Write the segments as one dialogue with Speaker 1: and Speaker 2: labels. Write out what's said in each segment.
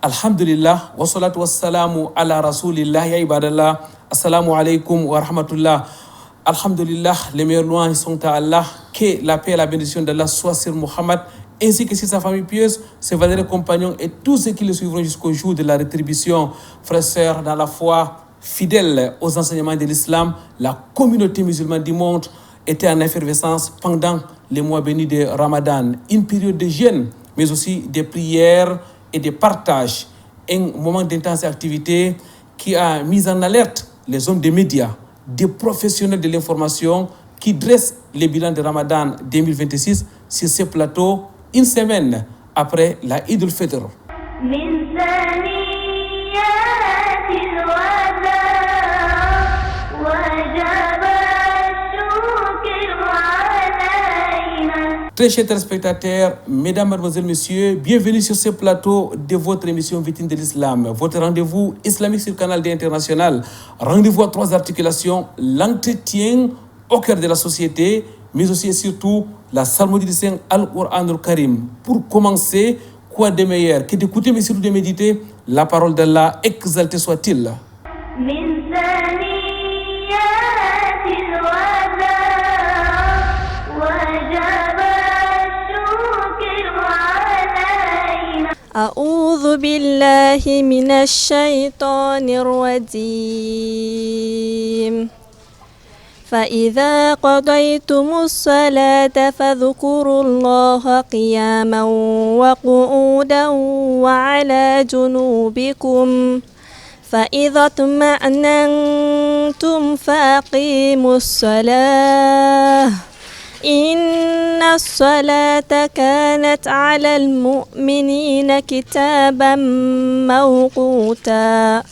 Speaker 1: Alhamdulillah, wa salatu wassalamu ala rasulillah, ya ibadallah, assalamu alaikum wa rahmatullah. Alhamdulillah, les meilleurs louanges sont à Allah, que la paix et la bénédiction d'Allah soient sur Muhammad, ainsi que sur sa famille pieuse, ses valeureux compagnons et tous ceux qui le suivront jusqu'au jour de la rétribution. Frères et sœurs, dans la foi, fidèles aux enseignements de l'islam, la communauté musulmane du monde était en effervescence pendant les mois bénis de Ramadan, une période de jeûne, mais aussi de prières et de partage, un moment d'intense activité qui a mis en alerte les hommes des médias, des professionnels de l'information qui dressent les bilans de Ramadan 2026 sur ce plateau une semaine après la Eid al-Fitr. Très chers téléspectateurs, mesdames, mademoiselles, messieurs, bienvenue sur ce plateau de votre émission Vitrine de l'Islam, votre rendez-vous islamique sur le canal international. Rendez-vous à 3 articulations, l'entretien au cœur de la société, mais aussi et surtout la psalmodie du Saint Al-Qur'an al-Karim. Pour commencer, quoi de meilleur que d'écouter, mais surtout de méditer la parole d'Allah, exalté soit-il.
Speaker 2: أعوذ بالله من الشيطان الرجيم فإذا قضيتم الصلاة فاذكروا الله قياما وقعودا وعلى جنوبكم فإذا اطمأننتم فأقيموا الصلاة إن الصلاة كانت على المؤمنين كتابا موقوتا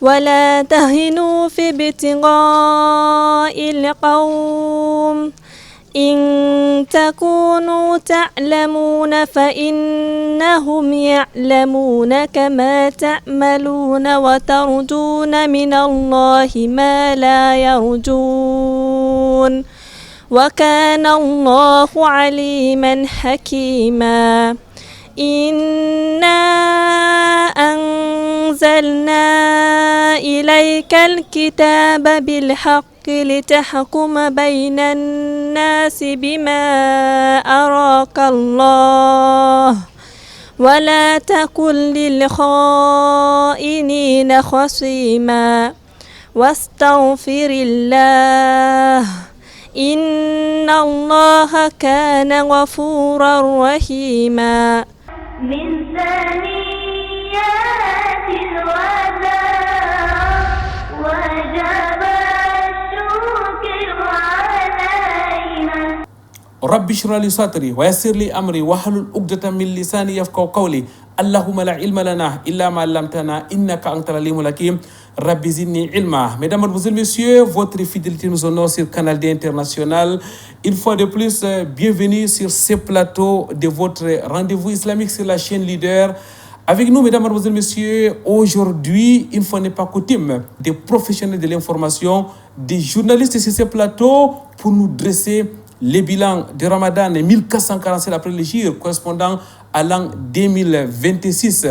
Speaker 2: ولا تهنوا في ابتغاء القوم إن تكونوا تعلمون فإنهم يعلمون كما تعملون وترجون من الله ما لا يرجون وكان الله عليما حكيما إنا أنزلنا إليك الكتاب بالحق لتحكم بين الناس بما أراك الله ولا تكن للخائنين خصيما واستغفر الله إن الله كان غفورا رحيما من ثنيات الوداع وجب الشكر علينا
Speaker 1: رب اشرح لي صدري ويسر لي امري واحلل عقدة من لساني يفقهوا قولي اللهم لا علم لنا الا ما علمتنا انك انت العليم الحكيم Rabbi Zidni Ilma. Mesdames, Mademoiselles, Messieurs, votre fidélité nous honore sur Canal D International. Une fois de plus, bienvenue sur ce plateau de votre rendez-vous islamique sur la chaîne leader. Avec nous, Mesdames, Mademoiselles, Messieurs, aujourd'hui, une fois n'est pas coutume, des professionnels de l'information, des journalistes sur ce plateau pour nous dresser les bilans de Ramadan 1447 après le Hijr, correspondant à l'an 2026.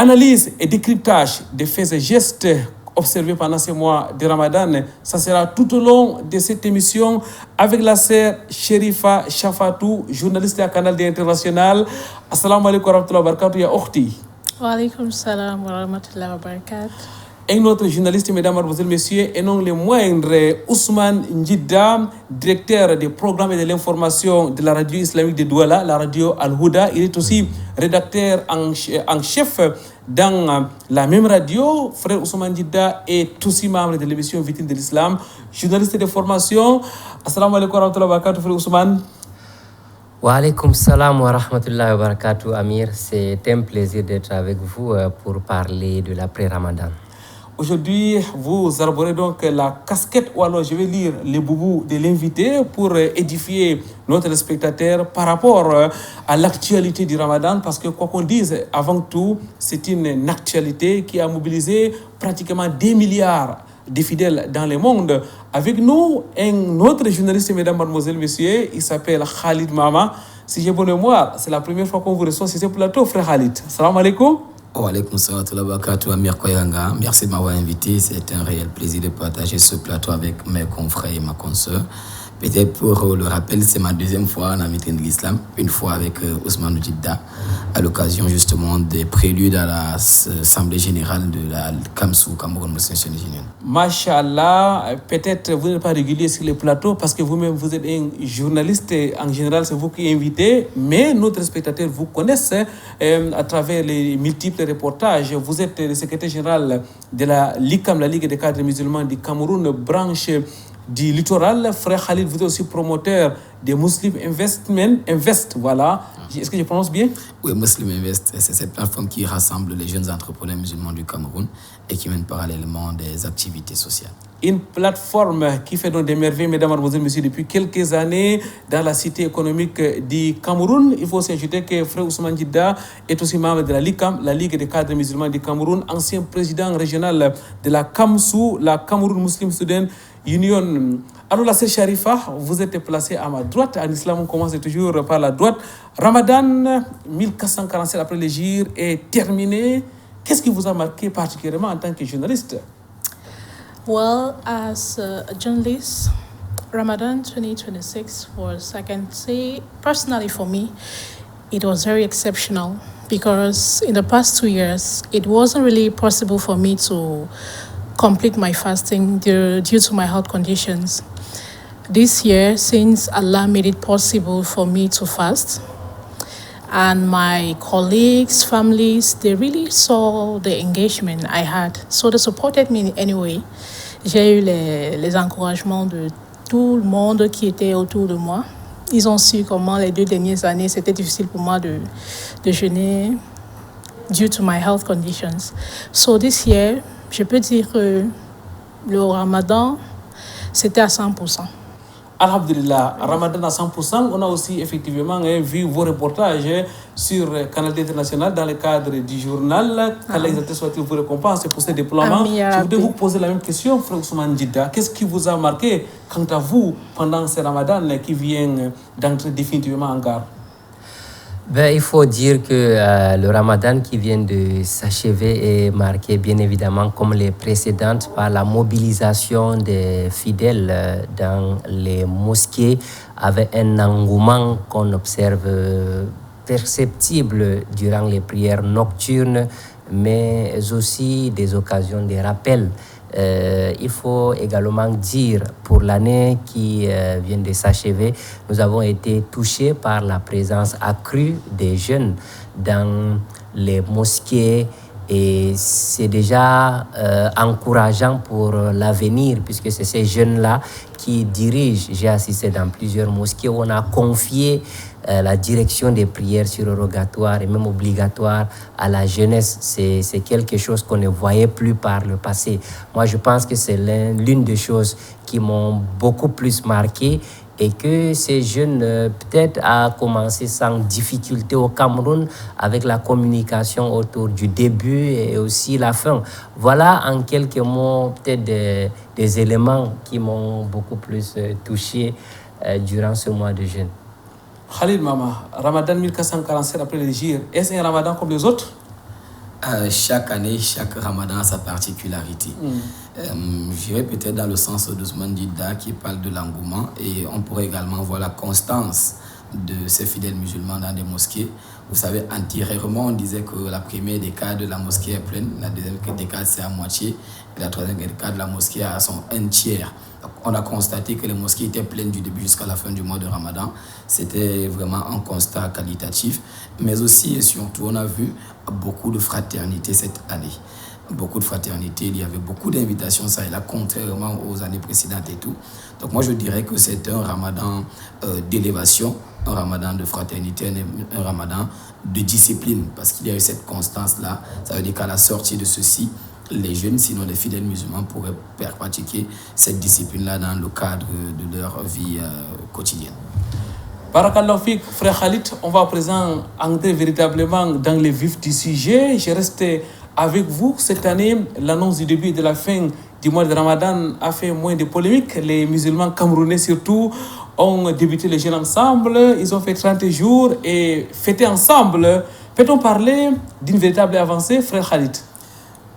Speaker 1: Analyse et décryptage des faits et gestes observés pendant ces mois de Ramadan. Ça sera tout au long de cette émission avec la sœur Sherifa Shafatou, journaliste à Canal D International. Assalamu alaikum wa rahmatullahi wa barakatuh, ya ukhti.
Speaker 3: Wa alaikum salam wa rahmatullahi wa barakatuh.
Speaker 1: Et notre journaliste, mesdames, mademoiselles, messieurs, et non le moindre, Ousmane Njida, directeur des programmes et de l'information de la radio islamique de Douala, la radio Al-Houda. Il est aussi rédacteur en chef dans la même radio. Frère Ousmane Njida est aussi membre de l'émission Vitrine de l'Islam, journaliste de formation. Assalamu alaikum wa rahmatullahi wa barakatuh, frère Ousmane.
Speaker 4: Wa alaikum salam wa rahmatullahi wa barakatuh, Amir. C'est un plaisir d'être avec vous pour parler de l'après-Ramadan.
Speaker 1: Aujourd'hui, vous arborez donc la casquette, ou alors je vais lire les boubous de l'invité pour édifier nos téléspectateurs par rapport à l'actualité du Ramadan, parce que quoi qu'on dise, avant tout, c'est une actualité qui a mobilisé pratiquement 10 milliards de fidèles dans le monde. Avec nous, un autre journaliste, mesdames, mademoiselles, messieurs, il s'appelle Khalid Mama. Si j'ai bonne mémoire, c'est la première fois qu'on vous reçoit sur ce plateau, frère Khalid. Salam alaikum.
Speaker 5: Wa alaykoum salam wa barakatuh, Amir Koyanga. Merci de m'avoir invité. C'est un réel plaisir de partager ce plateau avec mes confrères et ma consoeur. Peut-être pour le rappel, c'est ma deuxième fois en vitrine de l'islam, une fois avec Ousmane Djidda, à l'occasion justement des préludes à l'Assemblée générale de la Kamsou, Cameroun Muslim Union.
Speaker 1: Masha'Allah, peut-être vous n'êtes pas régulier sur les plateaux parce que vous-même vous êtes un journaliste et en général c'est vous qui invitez, mais nos téléspectateurs vous connaissent à travers les multiples reportages. Vous êtes le secrétaire général de la LICAM, la Ligue des cadres musulmans du Cameroun, branche du littoral. Frère Khalid, vous êtes aussi promoteur des Muslim Invest, voilà. Est-ce que je prononce bien?
Speaker 5: Oui, Muslim Invest, c'est cette plateforme qui rassemble les jeunes entrepreneurs musulmans du Cameroun et qui mène parallèlement des activités sociales.
Speaker 1: Une plateforme qui fait donc des merveilles, mesdames, mademoiselles, messieurs, depuis quelques années dans la cité économique du Cameroun. Il faut aussi ajouter que Frère Ousmane Djidda est aussi membre de la LICAM, la Ligue des cadres musulmans du Cameroun, ancien président régional de la Kamsou, la Cameroun Muslim Student Union. Alors la sœur Sharifa, vous êtes placée à ma droite. En islam, on commence toujours par la droite. Ramadan 1447 après l'hégire est terminé. Qu'est-ce qui vous a marqué particulièrement en tant que journaliste?
Speaker 3: Well, as a journalist, Ramadan 2026 was, I can say, personally for me, it was very exceptional because in the past 2 years, it wasn't really possible for me to complete my fasting due to my health conditions. This year, since Allah made it possible for me to fast, and my colleagues, families, they really saw the engagement I had. So they supported me in any way. J'ai eu les encouragements de tout le monde qui était autour de moi. Ils ont su comment les 2 dernières années, c'était difficile pour moi de jeûner due to my health conditions. So this year, je peux dire que le Ramadan, c'était à 100%.
Speaker 1: Alhamdulillah, Ramadan à 100%. On a aussi effectivement vu vos reportages sur Canal International dans le cadre du journal. Qu'Allah soit vous récompense pour ce déploiement. Je voudrais vous poser la même question, Frère Ousmane Djidda. Qu'est-ce qui vous a marqué quant à vous pendant ce Ramadan qui vient d'entrer définitivement en garde?
Speaker 4: Il faut dire que le Ramadan qui vient de s'achever est marqué bien évidemment comme les précédentes par la mobilisation des fidèles dans les mosquées avec un engouement qu'on observe perceptible durant les prières nocturnes, mais aussi des occasions de rappel. Il faut également dire, pour l'année qui vient de s'achever, nous avons été touchés par la présence accrue des jeunes dans les mosquées et c'est déjà encourageant pour l'avenir puisque c'est ces jeunes-là qui dirigent. J'ai assisté dans plusieurs mosquées où on a confié la direction des prières surrogatoires et même obligatoires à la jeunesse. C'est quelque chose qu'on ne voyait plus par le passé. Moi, je pense que c'est l'une des choses qui m'ont beaucoup plus marqué et que ces jeunes, peut-être, a commencé sans difficulté au Cameroun avec la communication autour du début et aussi la fin. Voilà en quelques mots peut-être des éléments qui m'ont beaucoup plus touché durant ce mois de jeûne.
Speaker 1: Khalid Mama, Ramadan 1447 après l'hégire, est-ce un Ramadan comme les autres?
Speaker 5: Chaque année, chaque Ramadan a sa particularité. J'irais peut-être dans le sens d'Ousmane Djidda qui parle de l'engouement et on pourrait également voir la constance de ces fidèles musulmans dans des mosquées. Vous savez, antérieurement, on disait que la première décade de la mosquée est pleine, la deuxième décade c'est à moitié, et la troisième décade de la mosquée a son 1/3. On a constaté que les mosquées étaient pleines du début jusqu'à la fin du mois de Ramadan. C'était vraiment un constat qualitatif. Mais aussi et surtout, on a vu beaucoup de fraternité cette année. Beaucoup de fraternité, il y avait beaucoup d'invitations, ça et là, contrairement aux années précédentes et tout. Donc moi, je dirais que c'est un Ramadan d'élévation, un Ramadan de fraternité, un Ramadan de discipline, parce qu'il y a eu cette constance-là. Ça veut dire qu'à la sortie de ceci, les jeunes, sinon les fidèles musulmans, pourraient pratiquer cette discipline-là dans le cadre de leur vie quotidienne.
Speaker 1: Barakallahu Fik, Frère Khalid, on va à présent entrer véritablement dans le vif du sujet. Je reste avec vous. Cette année, l'annonce du début et de la fin du mois de Ramadan a fait moins de polémiques. Les musulmans camerounais surtout ont débuté le jeûne ensemble. Ils ont fait 30 jours et fêté ensemble. Peut-on parler d'une véritable avancée, frère Khalid?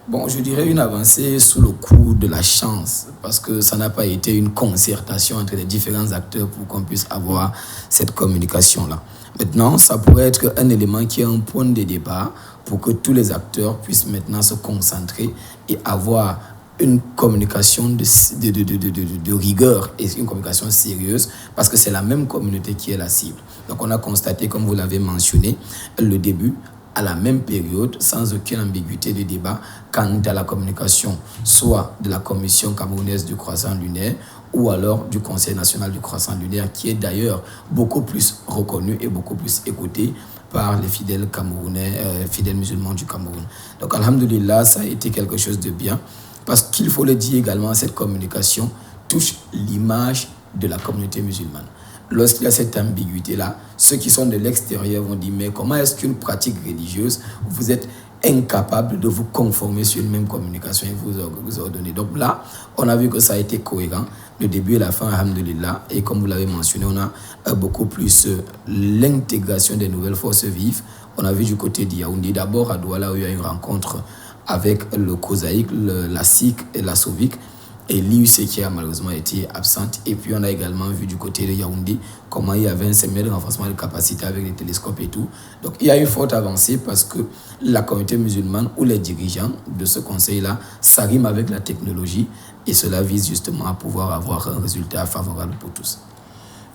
Speaker 5: Bon, je dirais une avancée sous le coup de la chance, parce que ça n'a pas été une concertation entre les différents acteurs pour qu'on puisse avoir cette communication-là. Maintenant, ça pourrait être un élément qui est un point de débat pour que tous les acteurs puissent maintenant se concentrer et avoir une communication de rigueur et une communication sérieuse, parce que c'est la même communauté qui est la cible. Donc on a constaté, comme vous l'avez mentionné, le début à la même période, sans aucune ambiguïté de débat, quant à la communication, soit de la Commission camerounaise du croissant lunaire, ou alors du Conseil national du croissant lunaire, qui est d'ailleurs beaucoup plus reconnu et beaucoup plus écouté par les fidèles camerounais, fidèles musulmans du Cameroun. Donc, alhamdoulilah, ça a été quelque chose de bien, parce qu'il faut le dire également, cette communication touche l'image de la communauté musulmane. Lorsqu'il y a cette ambiguïté-là, ceux qui sont de l'extérieur vont dire, mais comment est-ce qu'une pratique religieuse, vous êtes incapable de vous conformer sur une même communication et vous ordonner. Donc là, on a vu que ça a été cohérent, le début et la fin, alhamdoulilah, et comme vous l'avez mentionné, on a beaucoup plus l'intégration des nouvelles forces vives. On a vu du côté d'Yaoundé, d'abord à Douala, où il y a eu une rencontre avec le COSAIC, la SIC et la SOVIC, et l'IUC qui a malheureusement été absente. Et puis on a également vu du côté de Yaoundé comment il y avait un séminaire de renforcement de capacité avec les télescopes et tout. Donc il y a eu forte avancée parce que la communauté musulmane ou les dirigeants de ce conseil-là s'arriment avec la technologie et cela vise justement à pouvoir avoir un résultat favorable pour tous.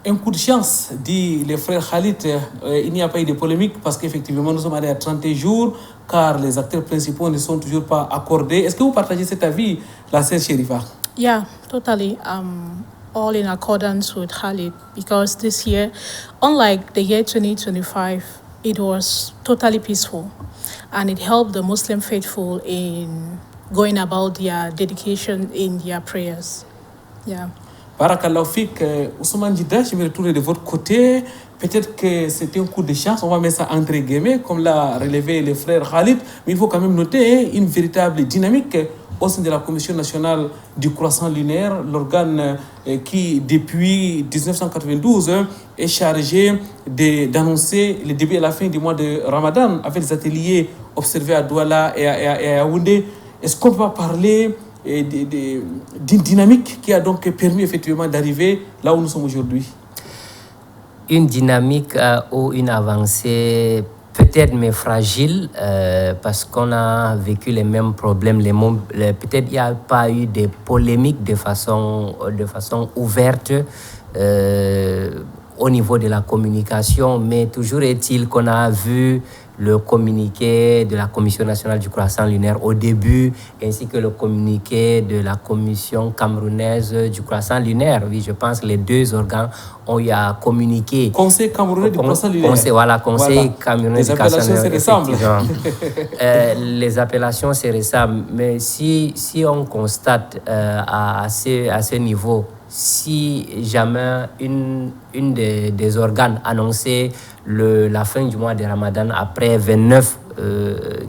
Speaker 1: Un coup de chance, dit les frères Khalid, il n'y a pas eu de polémique parce qu'effectivement nous sommes allés à 31 jours car les acteurs principaux ne sont toujours pas accordés. Est-ce que vous partagez cet avis, la sœur Sherifa?
Speaker 3: Yeah, totally. All in accordance with Khalid, because this year, unlike the year 2025, it was totally peaceful, and it helped the Muslim faithful in going about their dedication in their prayers. Yeah.
Speaker 1: Barakallahu fik, Ousmane Djida, je vais retourner de votre côté. Peut-être que c'était un coup de chance, on va mettre ça entre guillemets, comme l'a relevé les frères Khalid, mais il faut quand même noter une véritable dynamique au sein de la Commission nationale du croissant lunaire, l'organe qui, depuis 1992, est chargé d'annoncer le début et la fin du mois de Ramadan, avec les ateliers observés à Douala et à Yaoundé. Est-ce qu'on peut parler d'une dynamique qui a donc permis effectivement d'arriver là où nous sommes aujourd'hui?
Speaker 4: Une dynamique ou une avancée peut-être mais fragile parce qu'on a vécu les mêmes problèmes. Peut-être il n'y a pas eu de polémiques de façon ouverte au niveau de la communication, mais toujours est-il qu'on a vu le communiqué de la Commission nationale du croissant lunaire au début, ainsi que le communiqué de la Commission camerounaise du croissant lunaire. Oui, je pense que les deux organes ont eu à communiquer.
Speaker 1: Conseil camerounais du croissant lunaire.
Speaker 4: Conseil camerounais du croissant lunaire.
Speaker 1: Les appellations se ressemblent.
Speaker 4: Les appellations se ressemblent, mais si on constate à ce niveau, si jamais une des organes annonçait la fin du mois de Ramadan après 29,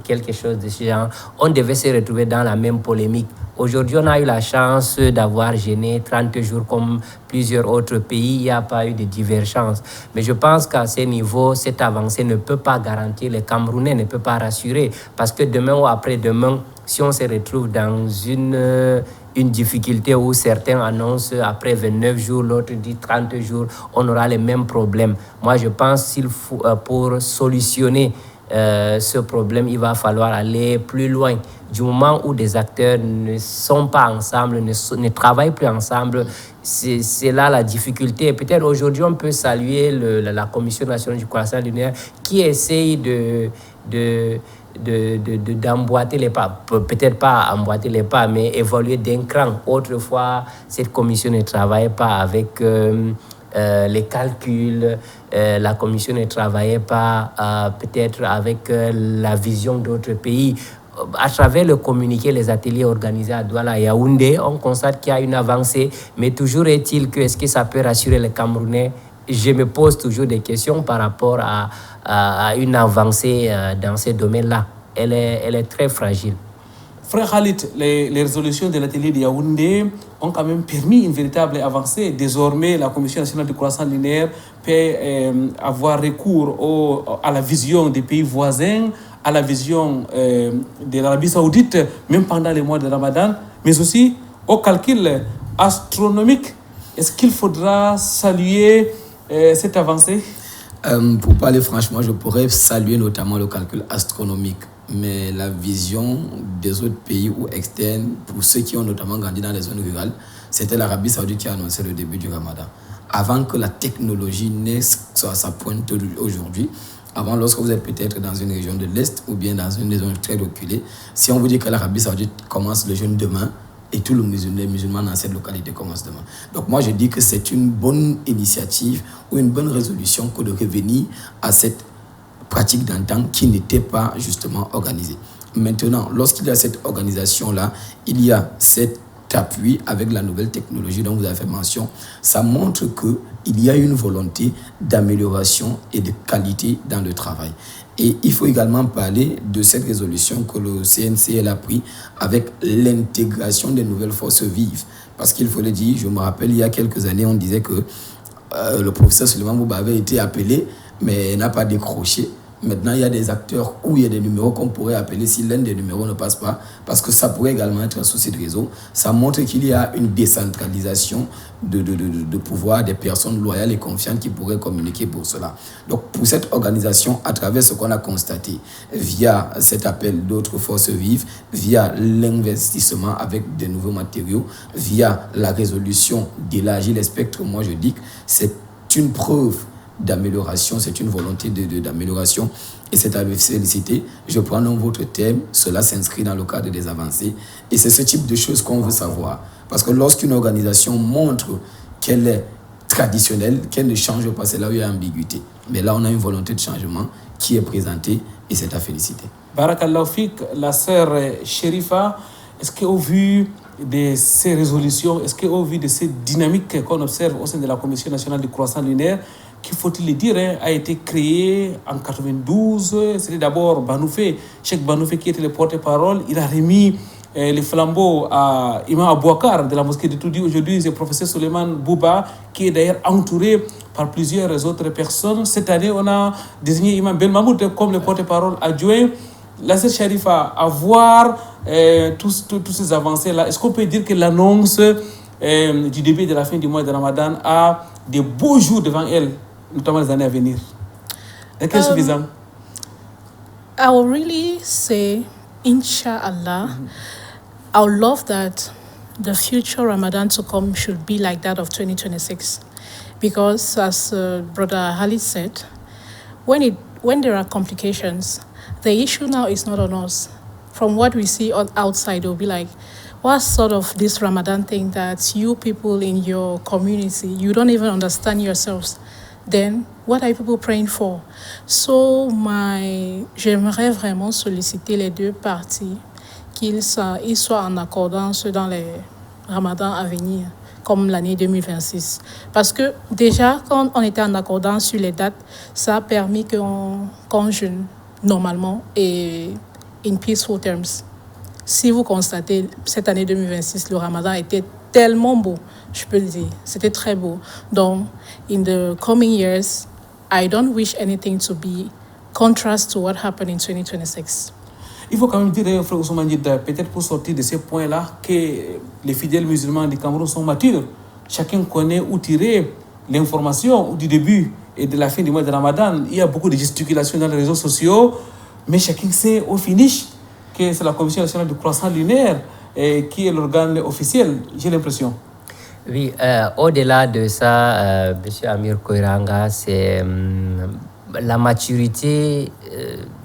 Speaker 4: quelque chose de ce genre, on devait se retrouver dans la même polémique. Aujourd'hui, on a eu la chance d'avoir jeûné 30 jours comme plusieurs autres pays. Il n'y a pas eu de divergence. Mais je pense qu'à ce niveau, cette avancée ne peut pas garantir, les Camerounais ne peut pas rassurer. Parce que demain ou après-demain, si on se retrouve dans une difficulté où certains annoncent après 29 jours, l'autre dit 30 jours, on aura les mêmes problèmes. Moi, je pense qu'il faut, pour solutionner ce problème, il va falloir aller plus loin. Du moment où des acteurs ne sont pas ensemble, ne travaillent plus ensemble, c'est là la difficulté. Peut-être aujourd'hui, on peut saluer la Commission nationale du croissant lunaire qui essaye d'emboîter les pas, peut-être pas emboîter les pas, mais évoluer d'un cran. Autrefois, cette commission ne travaillait pas avec les calculs, la commission ne travaillait pas peut-être avec la vision d'autres pays. À travers le communiqué, les ateliers organisés à Douala et Yaoundé, on constate qu'il y a une avancée, mais toujours est-il que est-ce que ça peut rassurer les Camerounais? Je me pose toujours des questions par rapport à une avancée dans ces domaines-là. Elle est très fragile.
Speaker 1: Frère Khalid, les résolutions de l'atelier de Yaoundé ont quand même permis une véritable avancée. Désormais, la Commission nationale de croissance linéaire peut avoir recours à la vision des pays voisins, à la vision de l'Arabie Saoudite, même pendant les mois de Ramadan, mais aussi au calcul astronomique. Est-ce qu'il faudra saluer cette avancée?
Speaker 5: Pour parler franchement, je pourrais saluer notamment le calcul astronomique. Mais la vision des autres pays ou externes, pour ceux qui ont notamment grandi dans les zones rurales, c'était l'Arabie Saoudite qui a annoncé le début du Ramadan. Avant que la technologie naisse à sa pointe aujourd'hui, avant, lorsque vous êtes peut-être dans une région de l'Est ou bien dans une zone très reculée, si on vous dit que l'Arabie Saoudite commence le jeûne demain, et tous les musulmans dans cette localité commencent demain. Donc moi, je dis que c'est une bonne initiative ou une bonne résolution que de revenir à cette pratique d'antan qui n'était pas justement organisée. Maintenant, lorsqu'il y a cette organisation-là, il y a cet appui avec la nouvelle technologie dont vous avez fait mention. Ça montre qu'il y a une volonté d'amélioration et de qualité dans le travail. Et il faut également parler de cette résolution que le CNCL a prise avec l'intégration des nouvelles forces vives. Parce qu'il faut le dire, je me rappelle, il y a quelques années, on disait que le professeur Suleiman Bouba avait été appelé, mais n'a pas décroché. Maintenant, il y a des acteurs où il y a des numéros qu'on pourrait appeler si l'un des numéros ne passe pas, parce que ça pourrait également être un souci de réseau. Ça montre qu'il y a une décentralisation de pouvoir des personnes loyales et confiantes qui pourraient communiquer pour cela. Donc, pour cette organisation, à travers ce qu'on a constaté, via cet appel d'autres forces vives, via l'investissement avec de nouveaux matériaux, via la résolution d'élargir les spectres, moi je dis que c'est une preuve d'amélioration, c'est une volonté d'amélioration et c'est à féliciter. Je prends donc votre thème, cela s'inscrit dans le cadre des avancées et c'est ce type de choses qu'on veut savoir. Parce que lorsqu'une organisation montre qu'elle est traditionnelle, qu'elle ne change pas, c'est là où il y a ambiguïté. Mais là, on a une volonté de changement qui est présentée et c'est à féliciter.
Speaker 1: Barakallahu Fik, la sœur Sherifa, est-ce qu'au vu de ces résolutions, est-ce qu'au vu de ces dynamiques qu'on observe au sein de la Commission nationale de croissance lunaire, qu'il faut-il le dire, a été créé en 92. C'était d'abord Banoufé, Cheikh Banoufé qui était le porte-parole. Il a remis les flambeaux à Imam Abouakar de la mosquée de Toudi. Aujourd'hui, c'est le professeur Suleiman Bouba qui est d'ailleurs entouré par plusieurs autres personnes. Cette année, on a désigné Imam Ben Mahmoud comme le porte-parole adjoint. La sœur Sharifa, à voir tous ces avancées-là, est-ce qu'on peut dire que l'annonce du début et de la fin du mois de Ramadan a des beaux jours devant elle, notamment les années à venir? Est-ce que c'est suffisant?
Speaker 3: I will really say, Inshallah, I would love that the future Ramadan to come should be like that of 2026. Because as Brother Khalid said, when there are complications, the issue now is not on us. From what we see outside, it will be like, what sort of this Ramadan thing that you people in your community, you don't even understand yourselves. Then, what are people praying for? So, j'aimerais vraiment solliciter les deux parties qu'ils soient en accordance dans les Ramadans à venir, comme l'année 2026. Parce que déjà, quand on était en accordance sur les dates, ça a permis qu'on jeûne normalement et in peaceful terms. Si vous constatez, cette année 2026, le Ramadan était tellement beau, je peux le dire. C'était très beau. Donc, in the coming years, I don't wish anything to be contrast to what happened in 2026.
Speaker 1: Il faut quand même dire, frère Ousmane Djidda, peut-être pour sortir de ces points-là, que les fidèles musulmans du Cameroun sont matures. Chacun connaît où tirer l'information du début et de la fin du mois de Ramadan. Il y a beaucoup de gesticulations dans les réseaux sociaux, mais chacun sait au finish que c'est la Commission nationale de croissance lunaire qui est l'organe officiel, j'ai l'impression.
Speaker 4: Oui, au-delà de ça, M. Amir Koiranga, c'est la maturité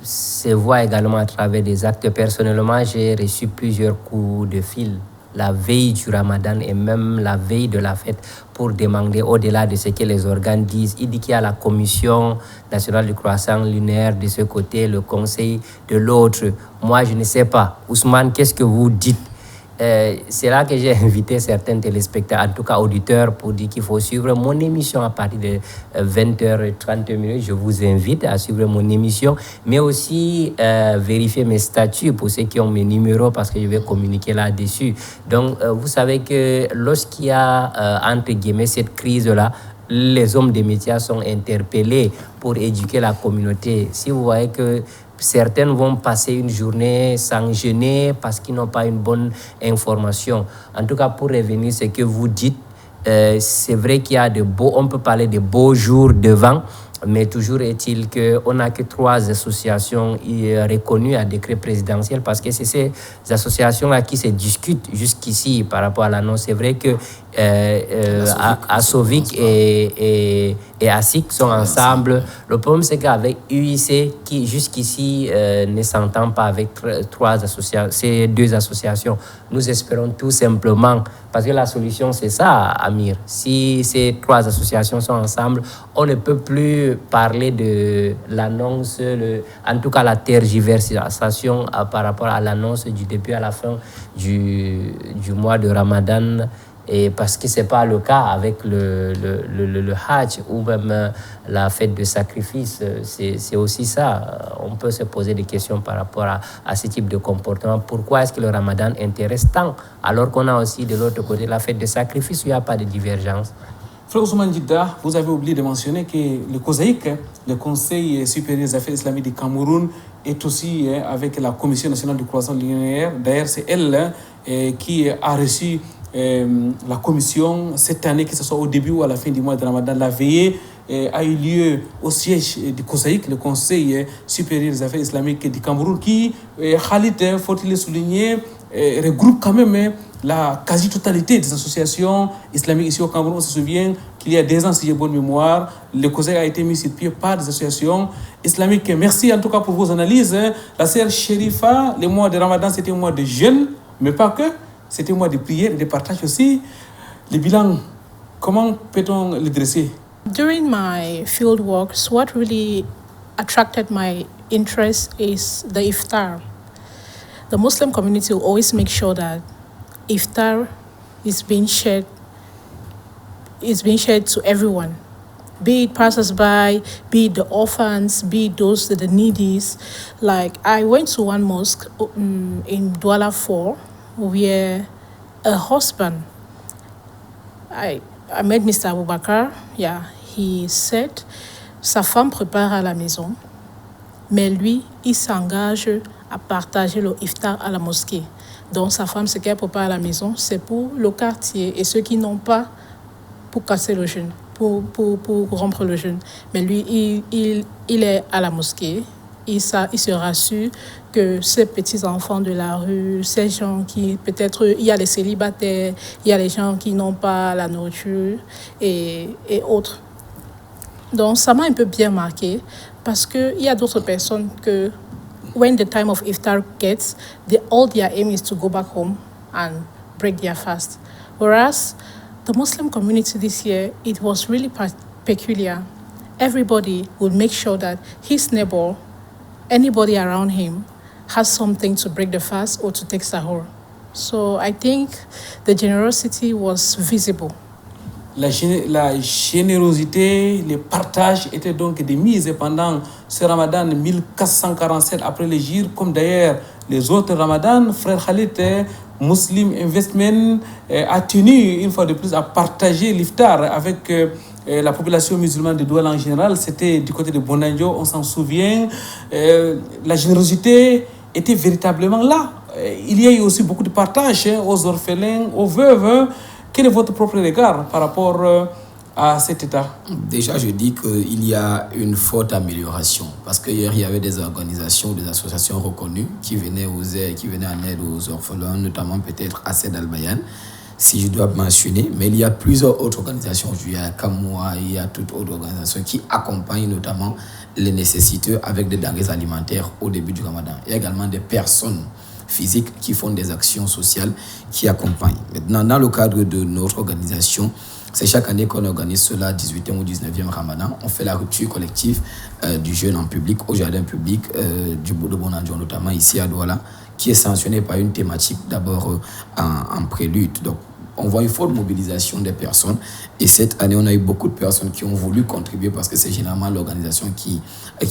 Speaker 4: se voit également à travers des actes. Personnellement, j'ai reçu plusieurs coups de fil la veille du Ramadan et même la veille de la fête pour demander au-delà de ce que les organes disent. Il dit qu'il y a la Commission nationale de croissance lunaire de ce côté, le Conseil de l'autre. Moi, je ne sais pas. Ousmane, qu'est-ce que vous dites? c'est là que j'ai invité certains téléspectateurs, en tout cas auditeurs, pour dire qu'il faut suivre mon émission à partir de 20h30. Je vous invite à suivre mon émission, mais aussi vérifier mes statuts pour ceux qui ont mes numéros, parce que je vais communiquer là-dessus. Donc, vous savez que lorsqu'il y a, entre guillemets, cette crise-là, les hommes des médias sont interpellés pour éduquer la communauté. Si vous voyez que certaines vont passer une journée sans jeûner parce qu'ils n'ont pas une bonne information. En tout cas, pour revenir à ce que vous dites, c'est vrai qu'il y a on peut parler de beaux jours devant, mais toujours est-il qu'on n'a que 3 associations reconnues à décret présidentiel, parce que c'est ces associations-là qui se discutent jusqu'ici par rapport à l'annonce. C'est vrai que Asovic et ASIC sont ensemble. Le problème, c'est qu'avec UIC, qui jusqu'ici ne s'entend pas avec ces 2 associations, nous espérons tout simplement, parce que la solution, c'est ça, Amir. Si ces 3 associations sont ensemble, on ne peut plus parler de l'annonce, en tout cas la tergiversation par rapport à l'annonce du début à la fin du mois de Ramadan. Et parce que ce n'est pas le cas avec le Hajj ou même la fête de sacrifice. C'est aussi ça. On peut se poser des questions par rapport à ce type de comportement. Pourquoi est-ce que le Ramadan intéresse tant, alors qu'on a aussi de l'autre côté la fête de sacrifice où il n'y a pas de divergence?
Speaker 1: Frère Ousmane Djidda, vous avez oublié de mentionner que le COSAIC, le Conseil supérieur des affaires islamiques du Cameroun, est aussi avec la Commission nationale du croissant linéaire. D'ailleurs, c'est elle qui a reçu la commission cette année, que ce soit au début ou à la fin du mois de Ramadan. La veillée a eu lieu au siège du COSAIC, le Conseil supérieur des affaires islamiques du Cameroun, qui, Khalid, faut-il le souligner, regroupe quand même la quasi-totalité des associations islamiques ici au Cameroun. On se souvient qu'il y a 2 ans, si j'ai bonne mémoire, le COSAIC a été mis sur pied par des associations islamiques. Merci en tout cas pour vos analyses. La sœur Sherifa, le mois de Ramadan, c'était un mois de jeûne, mais pas que. C'était un mois de prière et de partage aussi. Le bilan, comment peut-on le dresser?
Speaker 3: During my field works, what really attracted my interest is the iftar. The Muslim community will always make sure that iftar is being shared to everyone, be it passers-by, be it the orphans, be it those the needies. Like, I went to one mosque in Douala 4, where a husband, I met Mr. Aboubakar, he said, sa femme prépare à la maison, mais lui, il s'engage à partager le iftar à la mosquée. Donc sa femme, ce qu'elle prépare à la maison, c'est pour le quartier et ceux qui n'ont pas, pour casser le jeûne, pour rompre le jeûne. Mais lui, il est à la mosquée. Il se rassure que ces petits-enfants de la rue, ces gens qui, peut-être, il y a les célibataires, il y a les gens qui n'ont pas la nourriture et autres. Donc, ça m'a un peu bien marqué parce qu'il y a d'autres personnes que, when the time of iftar gets, all their aim is to go back home and break their fast. Whereas the Muslim community this year, it was really peculiar. Everybody would make sure that his neighbor, anybody around him, has something to break the fast or to take sahur. So I think the generosity was visible.
Speaker 1: La générosité, le partage étaient donc des mises pendant ce Ramadan 1447 après l'Hégire, comme d'ailleurs les autres Ramadans. Frère Khalid, Muslim Investment a tenu une fois de plus à partager l'iftar avec la population musulmane de Douala en général. C'était du côté de Bonanjo, on s'en souvient. La générosité était véritablement là. Il y a eu aussi beaucoup de partage aux orphelins, aux veuves. Quel est votre propre regard par rapport à cet état?
Speaker 5: Déjà, je dis qu'il y a une forte amélioration. Parce qu'hier, il y avait des organisations, des associations reconnues qui venaient en aide aux orphelins, notamment peut-être Assed Al-Bayan, si je dois mentionner. Mais il y a plusieurs autres organisations. Il y a Kamoua, il y a toutes autres organisations qui accompagnent notamment les nécessiteux avec des denrées alimentaires au début du Ramadan. Il y a également des personnes physiques qui font des actions sociales qui accompagnent. Maintenant, dans le cadre de notre organisation, c'est chaque année qu'on organise cela, 18e ou 19e Ramadan. On fait la rupture collective du jeûne en public, au jardin public de Bonanjo, notamment ici à Douala, qui est sanctionné par une thématique d'abord en prélude. Donc, on voit une forte mobilisation des personnes. Et cette année, on a eu beaucoup de personnes qui ont voulu contribuer parce que c'est généralement l'organisation qui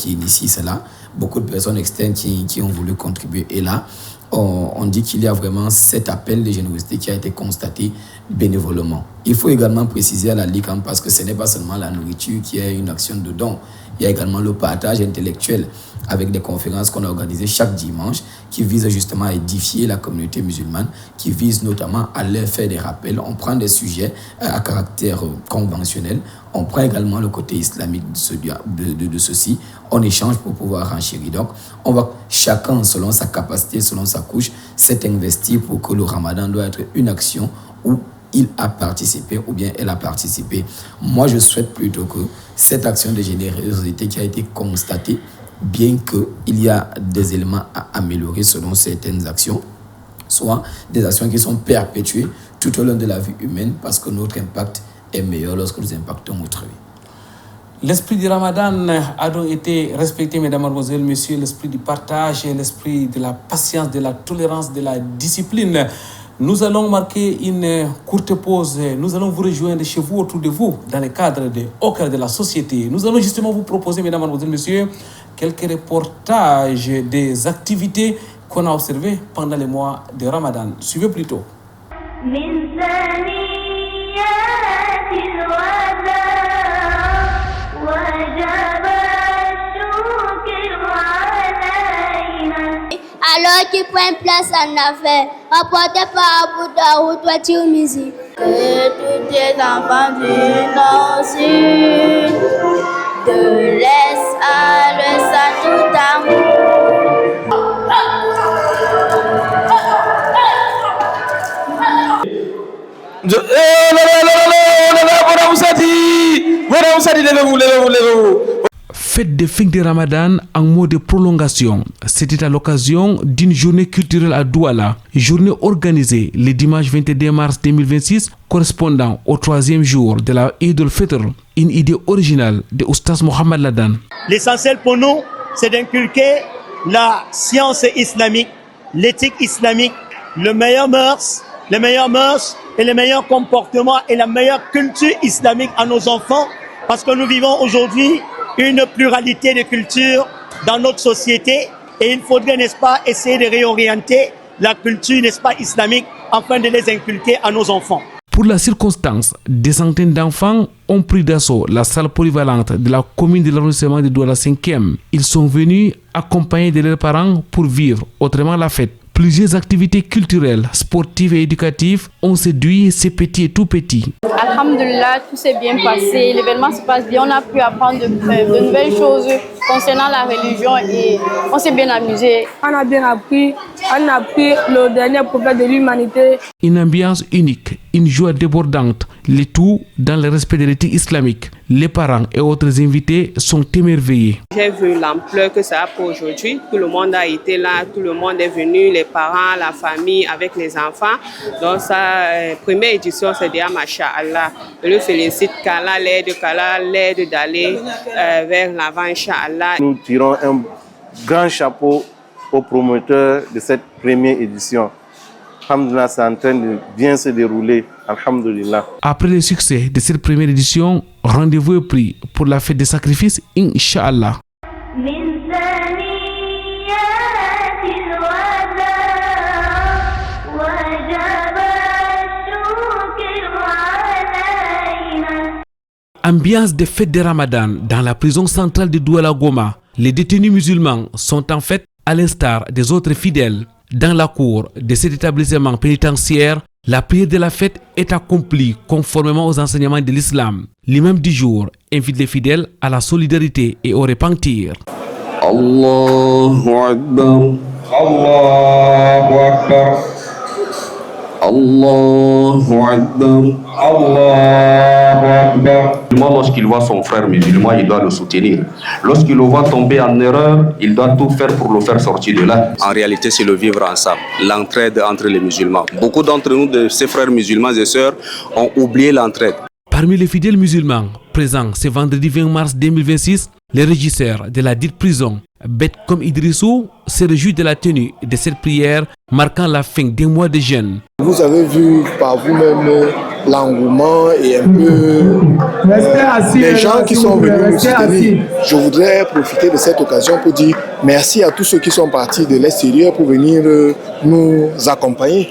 Speaker 5: initie cela. Beaucoup de personnes externes qui ont voulu contribuer. Et là, on dit qu'il y a vraiment cet appel de générosité qui a été constaté bénévolement. Il faut également préciser à la LICAM parce que ce n'est pas seulement la nourriture qui est une action de don. Il y a également le partage intellectuel avec des conférences qu'on a organisées chaque dimanche qui visent justement à édifier la communauté musulmane, qui visent notamment à leur faire des rappels. On prend des sujets à caractère conventionnel, on prend également le côté islamique de ceci, on échange pour pouvoir renchérir. Donc, on va chacun, selon sa capacité, selon sa couche, s'est investi pour que le Ramadan doit être une action où il a participé ou bien elle a participé. Moi, je souhaite plutôt que cette action de générosité qui a été constatée, bien qu'il y a des éléments à améliorer selon certaines actions, soit des actions qui sont perpétuées tout au long de la vie humaine parce que notre impact est meilleur lorsque nous impactons autrui.
Speaker 1: L'esprit du Ramadan a donc été respecté, mesdames, mademoiselles, messieurs, l'esprit du partage, l'esprit de la patience, de la tolérance, de la discipline. Nous allons marquer une courte pause. Nous allons vous rejoindre chez vous, autour de vous, dans le cadre au cœur de la société. Nous allons justement vous proposer, mesdames, mademoiselles, messieurs, quelques reportages des activités qu'on a observées pendant les mois de Ramadan. Suivez plutôt.
Speaker 6: Alors qu'il prend place en affaires, rapporté par Abu Daoud ou Tirmizi. Que tous les enfants du nord sud, de l'est à l'ouest, tout amour.
Speaker 1: Levez-vous. Fête de fin de Ramadan en mode de prolongation. C'était à l'occasion d'une journée culturelle à Douala, journée organisée le dimanche 22 mars 2026, correspondant au 3e jour de la Eid al-Fitr, une idée originale de Oustaz Mohamed Ladan.
Speaker 7: L'essentiel pour nous, c'est d'inculquer la science islamique, l'éthique islamique, les meilleurs mœurs et les meilleurs comportements et la meilleure culture islamique à nos enfants, parce que nous vivons aujourd'hui une pluralité de cultures dans notre société et il faudrait, n'est-ce pas, essayer de réorienter la culture, n'est-ce pas, islamique afin de les inculquer à nos enfants.
Speaker 1: Pour la circonstance, des centaines d'enfants ont pris d'assaut la salle polyvalente de la commune de l'arrondissement de Douala 5e. Ils sont venus accompagnés de leurs parents pour vivre autrement la fête. Plusieurs activités culturelles, sportives et éducatives ont séduit ces petits et tout petits.
Speaker 8: Alhamdulillah, tout s'est bien passé, l'événement se passe bien, on a pu apprendre de nouvelles choses concernant la religion et on s'est bien amusé.
Speaker 9: On a bien appris, le dernier prophète de l'humanité.
Speaker 1: Une ambiance unique, une joie débordante, le tout dans le respect de l'éthique islamique. Les parents et autres invités sont émerveillés.
Speaker 10: J'ai vu l'ampleur que ça a pour aujourd'hui. Tout le monde a été là, tout le monde est venu, les parents, la famille, avec les enfants. Donc sa première édition, c'est déjà Masha'Allah. Je le félicite, qu'Allah l'aide d'aller vers l'avant, Inch'Allah.
Speaker 11: Nous tirons un grand chapeau aux promoteurs de cette première édition. Alhamdulillah, c'est en train de bien se dérouler. Alhamdulillah.
Speaker 1: Après le succès de cette première édition, rendez-vous est pris pour la fête des sacrifices, Inch'Allah. Ambiance de fête de Ramadan dans la prison centrale de Douala Goma. Les détenus musulmans sont en fait, à l'instar des autres fidèles, dans la cour de cet établissement pénitentiaire. La prière de la fête est accomplie conformément aux enseignements de l'islam. L'imam du jour invite les fidèles à la solidarité et au repentir.
Speaker 12: Allahu Akbar. Allahu Akbar. Allahu Akbar. Allahu Akbar. Lorsqu'il voit son frère musulman, il doit le soutenir. Lorsqu'il le voit tomber en erreur, il doit tout faire pour le faire sortir de là. En réalité, c'est le vivre ensemble, l'entraide entre les musulmans. Beaucoup d'entre nous, de ces frères musulmans et sœurs, ont oublié l'entraide.
Speaker 1: Parmi les fidèles musulmans présents ce vendredi 20 mars 2026, Le régisseur de la dite prison, bête comme Idrissou, se réjouit de la tenue de cette prière marquant la fin des mois de jeûne.
Speaker 13: Vous avez vu par vous-même l'engouement et un peu les gens qui sont venus nous soutenir. Je voudrais profiter de cette occasion pour dire merci à tous ceux qui sont partis de l'extérieur pour venir nous accompagner.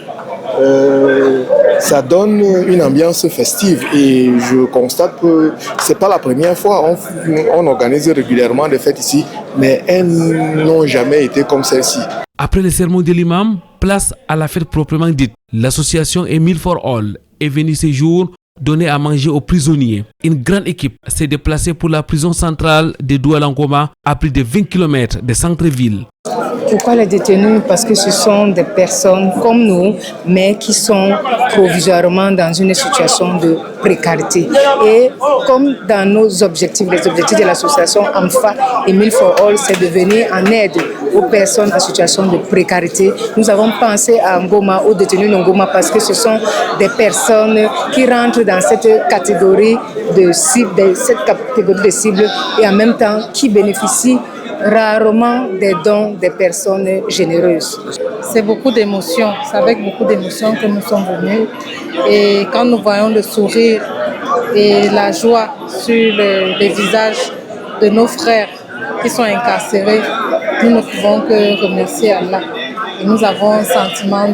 Speaker 13: Ça donne une ambiance festive et je constate que c'est pas la première fois. On organise régulièrement des fêtes ici, mais elles n'ont jamais été comme celle-ci.
Speaker 1: Après le sermon de l'imam, place à la fête proprement dite. L'association A Meal for All est venue ce jour donner à manger aux prisonniers. Une grande équipe s'est déplacée pour la prison centrale de Douala-Ngoma à plus de 20 km de centre-ville.
Speaker 14: Pourquoi les détenus? Parce que ce sont des personnes comme nous, mais qui sont provisoirement dans une situation de précarité. Et comme dans nos objectifs, les objectifs de l'association AMFA et Meal for All, c'est de venir en aide aux personnes en situation de précarité. Nous avons pensé à Ngoma, aux détenus de Ngoma, parce que ce sont des personnes qui rentrent dans cette catégorie de cible, et en même temps qui bénéficient rarement des dons des personnes généreuses.
Speaker 3: C'est beaucoup d'émotions, c'est avec beaucoup d'émotions que nous sommes venus. Et quand nous voyons le sourire et la joie sur les visages de nos frères qui sont incarcérés, nous ne pouvons que remercier Allah. Et nous avons un sentiment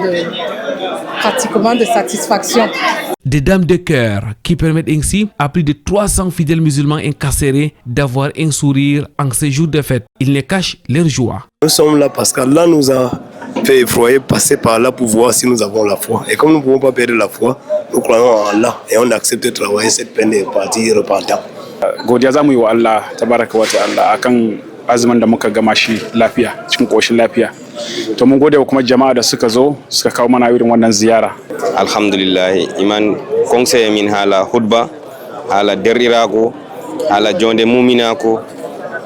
Speaker 3: pratiquement de satisfaction.
Speaker 1: Des dames de cœur qui permettent ainsi à plus de 300 fidèles musulmans incarcérés d'avoir un sourire en ces jours de fête. Ils ne cachent leur joie.
Speaker 15: Nous sommes là parce qu'Allah nous a fait effroyer, passer par là pour voir si nous avons la foi. Et comme nous ne pouvons pas perdre la foi, nous croyons en Allah et on accepte de travailler cette peine et partir repentant.
Speaker 16: Godiya zamu yi wa Allah tabaraka wa ta'ala akan azumin da muka gama shi lafiya cikin koshin lafiya. To mun gode wa kuma jama'a da suka zo suka kawo mana irin wannan ziyara.
Speaker 17: Alhamdulillah iman conseil min hala hudba hala derirago hala jonde muminako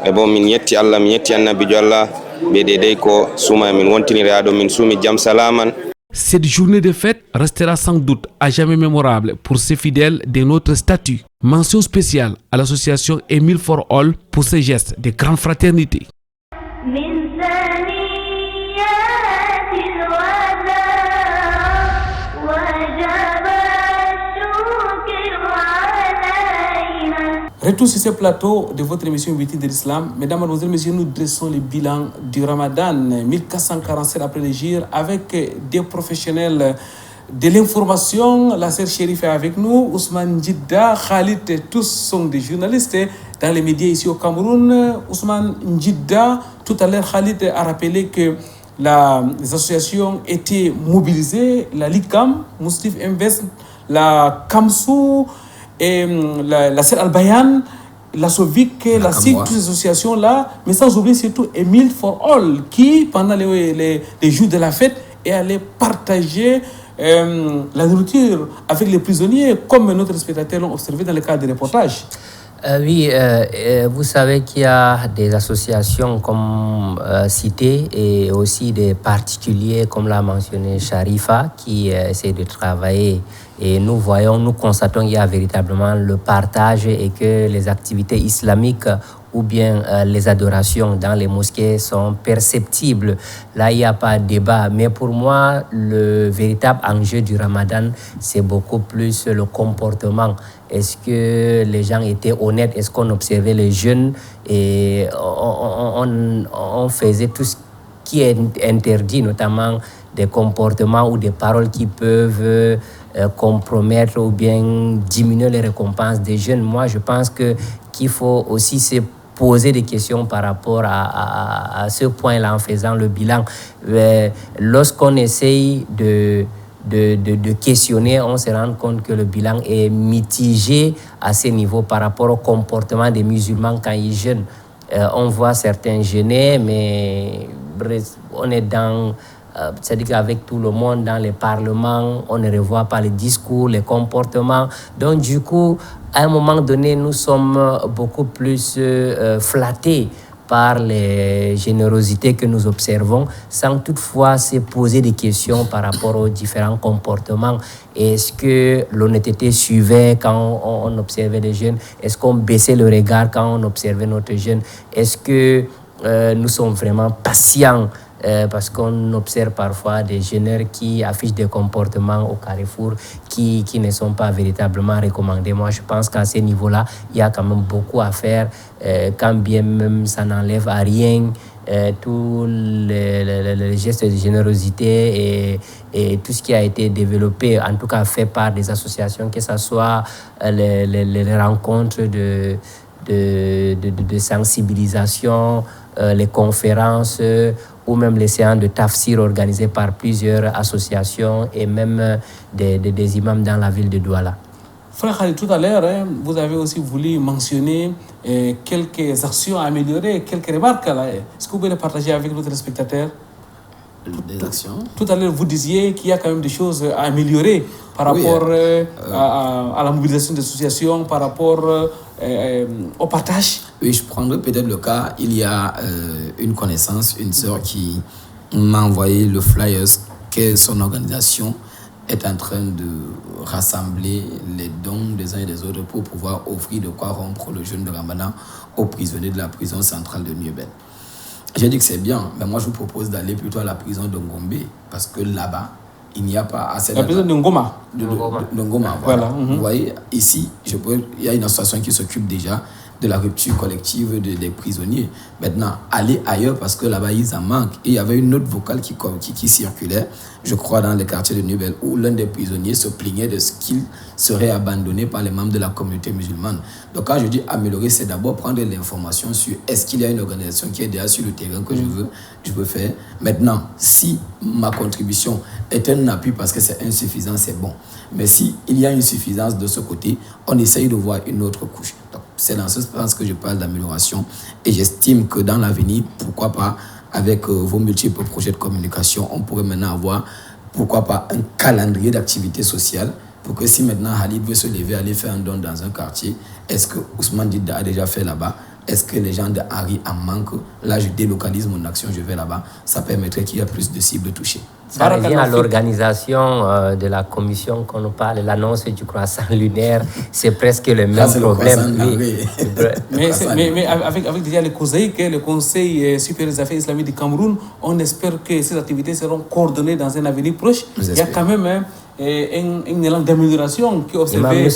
Speaker 17: e bon min yetti Allah min yetti annabijo Allah be dedey ko suma min wontinire ado min sumi jam salaman.
Speaker 1: Cette journée de fête restera sans doute à jamais mémorable pour ces fidèles de notre statut. Mention spéciale à l'association A Meal for All pour ces gestes de grande fraternité. Retour sur ce plateau de votre émission Vérité de l'Islam. Mesdames, Mademoiselles, Messieurs, nous dressons le bilan du Ramadan 1447 après le Hijr avec des professionnels de l'information. La sœur Chérif est avec nous, Ousmane Njidda, Khalid, tous sont des journalistes dans les médias ici au Cameroun. Ousmane Njidda, tout à l'heure, Khalid a rappelé que les associations étaient mobilisées, la LICAM, Moustif Invest, la Kamsou, et la Sœur Al-Bayan, la Sovic, la SIG, toutes ces associations-là, mais sans oublier surtout A Meal for All, qui, pendant les jours de la fête, est allé partager la nourriture avec les prisonniers, comme notre spectateur l'ont observé dans le cadre des reportages.
Speaker 4: Oui, vous savez qu'il y a des associations comme citées et aussi des particuliers, comme l'a mentionné Sharifa, qui essaient de travailler. Et nous constatons qu'il y a véritablement le partage et que les activités islamiques ou bien les adorations dans les mosquées sont perceptibles. Là, il n'y a pas de débat. Mais pour moi, le véritable enjeu du Ramadan, c'est beaucoup plus le comportement. Est-ce que les gens étaient honnêtes? Est-ce qu'on observait les jeunes? Et on faisait tout ce qui est interdit, notamment des comportements ou des paroles qui peuvent compromettre ou bien diminuer les récompenses des jeunes. Moi, je pense qu'il faut aussi se poser des questions par rapport à ce point-là en faisant le bilan. Lorsqu'on essaye de questionner, on se rend compte que le bilan est mitigé à ce niveau par rapport au comportement des musulmans quand ils jeûnent. On voit certains jeûner, mais on est dans... c'est-à-dire qu'avec tout le monde dans les parlements, on ne revoit pas les discours, les comportements. Donc du coup, à un moment donné, nous sommes beaucoup plus flattés part les générosités que nous observons, sans toutefois se poser des questions par rapport aux différents comportements. Est-ce que l'honnêteté suivait quand on observait des jeunes? Est-ce qu'on baissait le regard quand on observait notre jeune? Est-ce que nous sommes vraiment patients? Parce qu'on observe parfois des jeunes qui affichent des comportements au carrefour qui ne sont pas véritablement recommandés. Moi, je pense qu'à ce niveau-là, il y a quand même beaucoup à faire, quand bien même ça n'enlève à rien tous les gestes de générosité et tout ce qui a été développé, en tout cas fait par des associations, que ce soit les rencontres de sensibilisation, les conférences, ou même les séances de tafsir organisées par plusieurs associations et même des imams dans la ville de Douala.
Speaker 1: Frère Khalid, tout à l'heure, vous avez aussi voulu mentionner quelques actions à améliorer, quelques remarques. Est-ce que vous pouvez les partager avec nos téléspectateurs?
Speaker 5: Des actions.
Speaker 1: Tout à l'heure, vous disiez qu'il y a quand même des choses à améliorer par rapport à la mobilisation des associations, par rapport au partage.
Speaker 5: Oui, je prendrai peut-être le cas. Il y a une connaissance, une sœur qui m'a envoyé le flyers que son organisation est en train de rassembler les dons des uns et des autres pour pouvoir offrir de quoi rompre le jeûne de Ramadan aux prisonniers de la prison centrale de Niobel. J'ai dit que c'est bien, mais moi je vous propose d'aller plutôt à la prison de Ngombe, parce que là-bas, il n'y a pas assez de...
Speaker 1: La prison de Ngoma.
Speaker 5: De Ngoma, voilà. Vous voyez, ici, il y a une association qui s'occupe déjà de la rupture collective des prisonniers. Maintenant, aller ailleurs, parce que là-bas, ils en manquent. Et il y avait une autre vocale qui circulait, je crois, dans les quartiers de Nubel, où l'un des prisonniers se plaignait de ce qu'il serait abandonné par les membres de la communauté musulmane. Donc, quand je dis améliorer, c'est d'abord prendre l'information sur est-ce qu'il y a une organisation qui est déjà sur le terrain que je veux faire. Maintenant, si ma contribution est un appui parce que c'est insuffisant, c'est bon. Mais si il y a une suffisance de ce côté, on essaye de voir une autre couche. Donc, c'est dans ce sens que je parle d'amélioration. Et j'estime que dans l'avenir, pourquoi pas, avec vos multiples projets de communication, on pourrait maintenant avoir, pourquoi pas, un calendrier d'activités sociales pour que si maintenant Khalid veut se lever, aller faire un don dans un quartier, est-ce que Ousmane Dida a déjà fait là-bas? Est-ce que les gens de Harry en manquent? Là, je délocalise mon action, je vais là-bas. Ça permettrait qu'il y ait plus de cibles touchées.
Speaker 4: Ça revient à l'organisation de la commission qu'on nous parle, l'annonce du croissant lunaire, c'est presque le même problème.
Speaker 1: Mais avec déjà les COSAIC, le Conseil supérieur des affaires islamiques du Cameroun, on espère que ces activités seront coordonnées dans un avenir proche. Il y a quand même un élan d'amélioration qui est observé.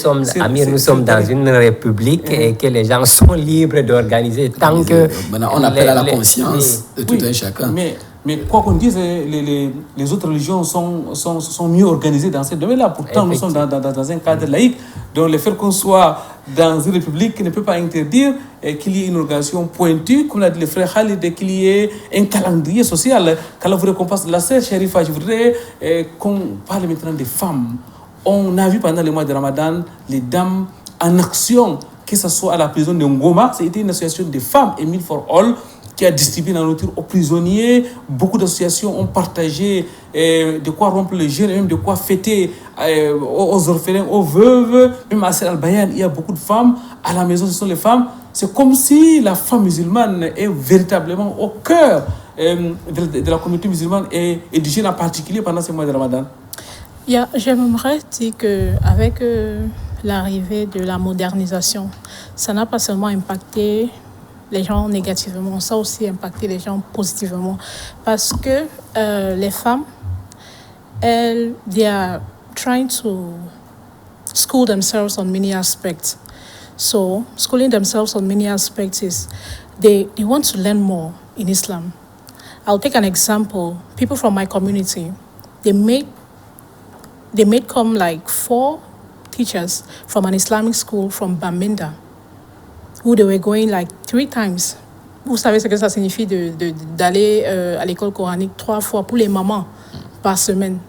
Speaker 4: Nous sommes dans une république et que les gens sont libres d'organiser tant que...
Speaker 5: Maintenant, on appelle à la conscience de tout un chacun.
Speaker 1: Mais quoi qu'on dise, les autres religions sont mieux organisées dans ce domaine-là. Pourtant, nous sommes dans un cadre laïque. Donc, le fait qu'on soit dans une république ne peut pas interdire qu'il y ait une organisation pointue, comme l'a dit le frère Khalid, qu'il y ait un calendrier social. Qu'Allah vous récompense. La sœur Sharifa, je voudrais qu'on parle maintenant des femmes. On a vu pendant le mois de Ramadan les dames en action, que ce soit à la prison de Ngoma, c'était une association de femmes, Emile for All, qui a distribué la nourriture aux prisonniers. Beaucoup d'associations ont partagé de quoi rompre le jeûne, même de quoi fêter aux orphelins, aux veuves, même à Sel Al-Bayan. Il y a beaucoup de femmes. À la maison, ce sont les femmes. C'est comme si la femme musulmane est véritablement au cœur de la communauté musulmane et du jeûne en particulier pendant ce mois de Ramadan.
Speaker 3: J'aimerais dire qu'avec l'arrivée de la modernisation, ça n'a pas seulement impacté les gens négativement, ça a aussi impacté les gens positivement. Parce que les femmes, they are trying to school themselves on many aspects. So, schooling themselves on many aspects is they want to learn more in Islam. I'll take an example. People from my community, they made come like 4 teachers from an Islamic school from Bamenda, où they were going like 3 times. Vous savez ce que ça signifie d'aller à l'école coranique 3 fois pour les mamans par semaine.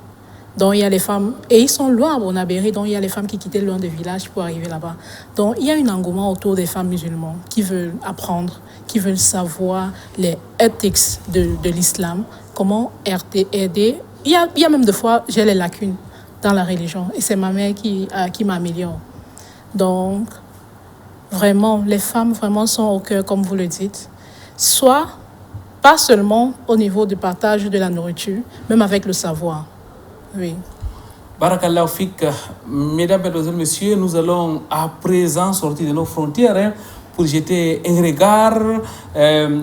Speaker 3: Donc il y a les femmes, et ils sont loin à Bonabéry, donc il y a les femmes qui quittaient loin des villages pour arriver là-bas. Donc il y a un engouement autour des femmes musulmanes qui veulent apprendre, qui veulent savoir les ethics de l'islam, comment aider. Il y a même des fois, j'ai les lacunes dans la religion, et c'est ma mère qui m'améliore. Donc, vraiment, les femmes vraiment sont au cœur, comme vous le dites. soit pas seulement au niveau du partage de la nourriture, même avec le savoir. Oui.
Speaker 1: Barakallahu fik. Mesdames, Mesdemoiselles, Messieurs, nous allons à présent sortir de nos frontières pour jeter un regard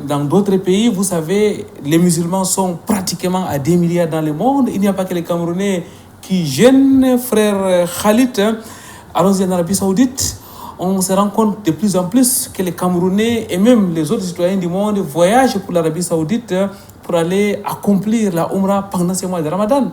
Speaker 1: dans d'autres pays. Vous savez, les musulmans sont pratiquement à 2 milliards dans le monde. Il n'y a pas que les Camerounais qui gênent. Frère Khalid, allons-y en Arabie Saoudite. On se rend compte de plus en plus que les Camerounais et même les autres citoyens du monde voyagent pour l'Arabie Saoudite pour aller accomplir la Umrah pendant ces mois de Ramadan.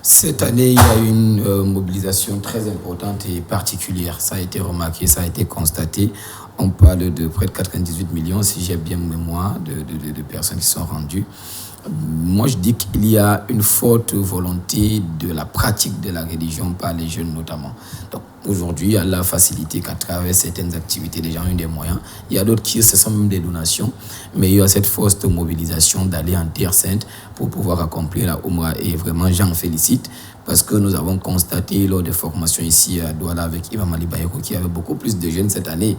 Speaker 5: Cette année, il y a une mobilisation très importante et particulière. Ça a été remarqué, ça a été constaté. On parle de près de 98 millions, si j'ai bien mémoire, de personnes qui sont rendues. Moi, je dis qu'il y a une forte volonté de la pratique de la religion par les jeunes notamment. Donc, aujourd'hui, Allah a facilité qu'à travers certaines activités, les gens ont des moyens. Il y a d'autres qui, ce sont même des donations, mais il y a cette force de mobilisation d'aller en Terre Sainte pour pouvoir accomplir la Umrah. Et vraiment, j'en félicite parce que nous avons constaté lors des formations ici à Douala avec Imam Ali Bayeko qu'il y avait beaucoup plus de jeunes cette année